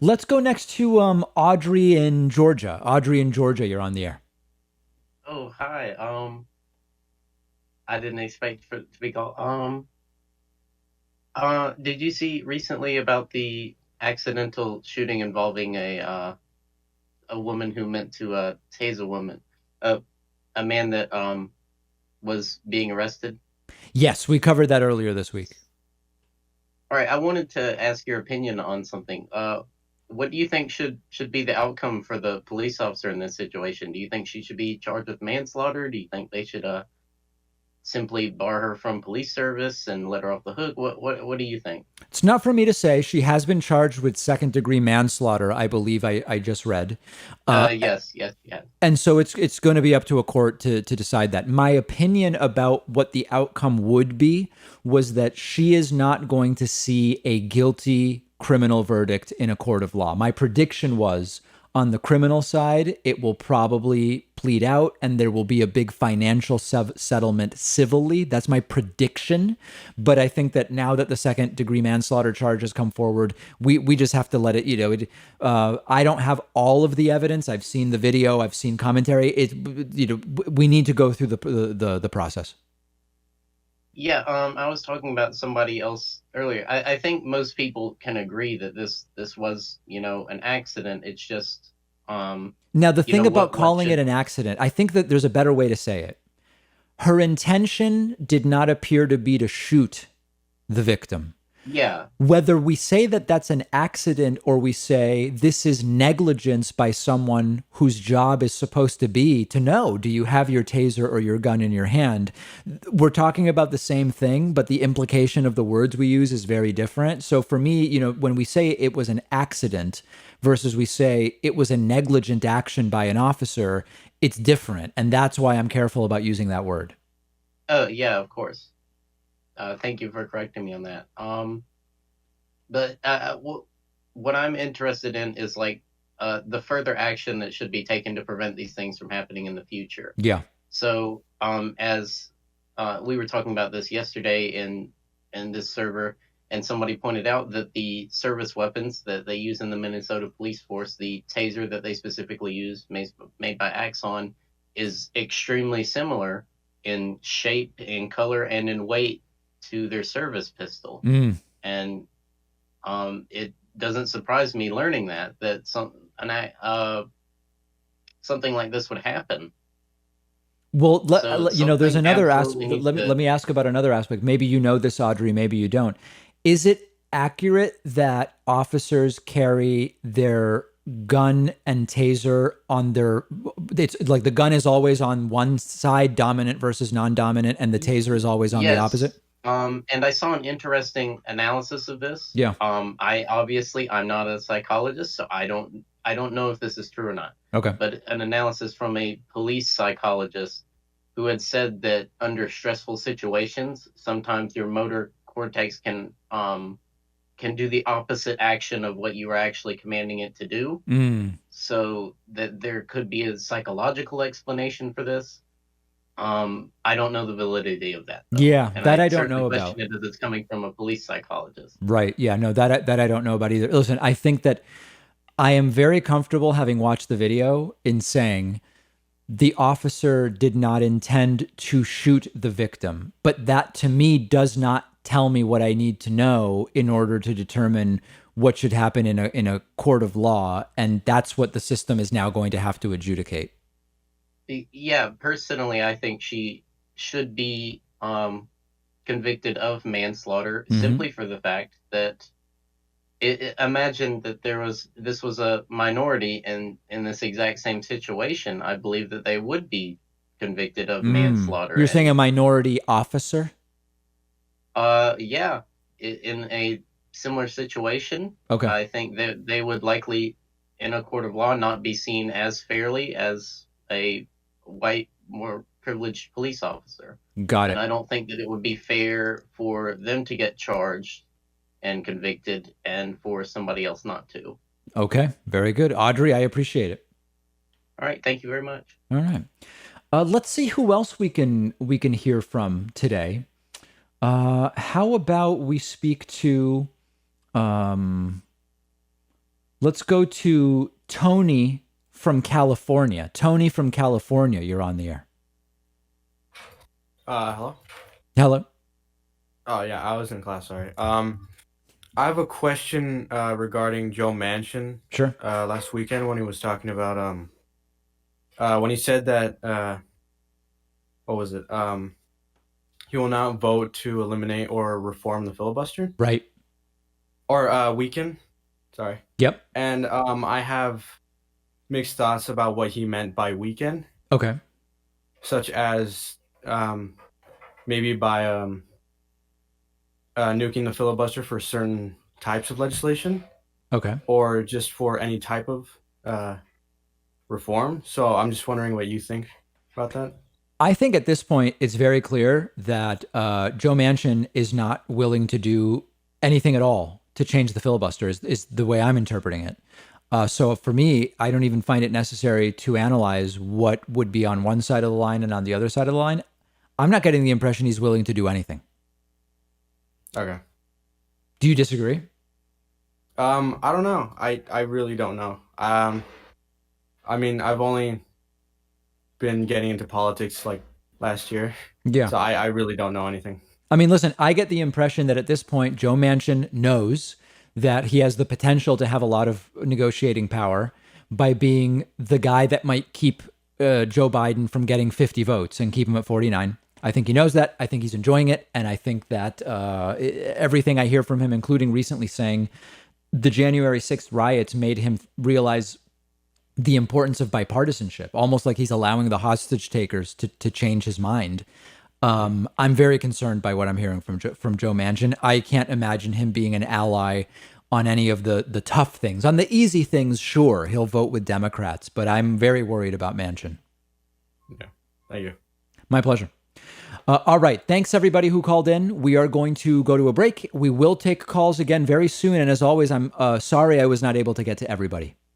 Let's go next to Audrey in Georgia. Audrey in Georgia, you're on the air. Oh, hi. I didn't expect for it to be called. Did you see recently about the accidental shooting involving a woman who meant to tase a woman, uh, a man that was being arrested? Yes, we covered that earlier this week. All right, I wanted to ask your opinion on something. What do you think should be the outcome for the police officer in this situation? Do you think she should be charged with manslaughter? Do you think they should simply bar her from police service and let her off the hook? What do you think? It's not for me to say. She has been charged with second degree manslaughter, I believe I just read. Uh, Yes, yes, yeah. and so it's going to be up to a court to decide that. My opinion about what the outcome would be was that she is not going to see a guilty criminal verdict in a court of law. My prediction was on the criminal side, it will probably plead out and there will be a big financial settlement civilly. That's my prediction. But I think that now that the second degree manslaughter charge has come forward, we just have to let it, I don't have all of the evidence. I've seen the video, I've seen commentary. We need to go through the process. Yeah, I was talking about somebody else earlier. I think most people can agree that this was, an accident. It's just, Now, the thing about what calling it should, an accident, I think that there's a better way to say it. Her intention did not appear to be to shoot the victim. yeah, Whether we say that that's an accident or we say this is negligence by someone whose job is supposed to be to know, do you have your taser or your gun in your hand? We're talking about the same thing, but the implication of the words we use is very different. So for me, when we say it was an accident versus we say it was a negligent action by an officer, it's different. And that's why I'm careful about using that word. oh yeah, of course. Thank you for correcting me on that. But what I'm interested in is like the further action that should be taken to prevent these things from happening in the future. Yeah. So, as we were talking about this yesterday in this server, and somebody pointed out that the service weapons that they use in the Minnesota police force, the taser that they specifically use, made by Axon, is extremely similar in shape, in color, and in weight to their service pistol. Mm. And it doesn't surprise me learning that something like this would happen. Well, So there's something another absolutely aspect. needs Let to. me ask about another aspect. Maybe you know this, Audrey. Maybe you don't. Is it accurate that officers carry their gun and taser on their? It's like the gun is always on one side, dominant versus non-dominant, and the taser is always on the opposite. Yes. And I saw an interesting analysis of this. Yeah. I'm not a psychologist, so I don't know if this is true or not. Okay. But an analysis from a police psychologist who had said that under stressful situations, sometimes your motor cortex can do the opposite action of what you were actually commanding it to do. Mm. So that there could be a psychological explanation for this. I don't know the validity of that though, Yeah, and that I I don't certainly know question about. it as it's coming from a police psychologist. Right. Yeah. No, that I don't know about either. Listen, I think that I am very comfortable having watched the video in saying the officer did not intend to shoot the victim, but that to me does not tell me what I need to know in order to determine what should happen in a court of law, and that's what the system is now going to have to adjudicate. Yeah, personally, I think she should be convicted of manslaughter Hmm. simply for the fact that imagine that this was a minority in this exact same situation. I believe that they would be convicted of Mm. manslaughter, You're saying a and minority officer? yeah, in a similar situation, Okay. I think that they would likely, in a court of law, not be seen as fairly as a white, more privileged police officer. Got And it. I don't think that it would be fair for them to get charged and convicted and for somebody else not to. Okay. Very good. Audrey, I appreciate it. All right, thank you very much. All right. Let's see who else we can hear from today. How about we speak to um Let's go to Tony from California. Tony from California, you're on the air. Hello? Hello. Oh, yeah, I was in class, sorry. I have a question regarding Joe Manchin Sure. last weekend when he was talking about when he said that what was it? He will not vote to eliminate or reform the filibuster Right. or weaken. Sorry. Yep. And I have mixed thoughts about what he meant by weaken, Okay. such as maybe by nuking the filibuster for certain types of legislation, Okay. or just for any type of reform. So I'm just wondering what you think about that. I think at this point, it's very clear that Joe Manchin is not willing to do anything at all to change the filibuster, is the way I'm interpreting it. So for me, I don't even find it necessary to analyze what would be on one side of the line and on the other side of the line. I'm not getting the impression he's willing to do anything. Okay. Do you disagree? I don't know. I really don't know. I mean, I've only been getting into politics like last year, Yeah. so I really don't know anything. I mean, listen, I get the impression that at this point, Joe Manchin knows that he has the potential to have a lot of negotiating power by being the guy that might keep Joe Biden from getting 50 votes and keep him at 49. I think he knows that. I think he's enjoying it. And I think that everything I hear from him, including recently saying the January 6th riots made him realize the importance of bipartisanship, almost like he's allowing the hostage takers to change his mind. I'm very concerned by what I'm hearing from Joe Manchin. I can't imagine him being an ally on any of the tough things. On the easy things, sure, he'll vote with Democrats, but I'm very worried about Manchin. Yeah, thank you. My pleasure. All right. Thanks, everybody who called in. We are going to go to a break. We will take calls again very soon. And as always, I'm sorry I was not able to get to everybody.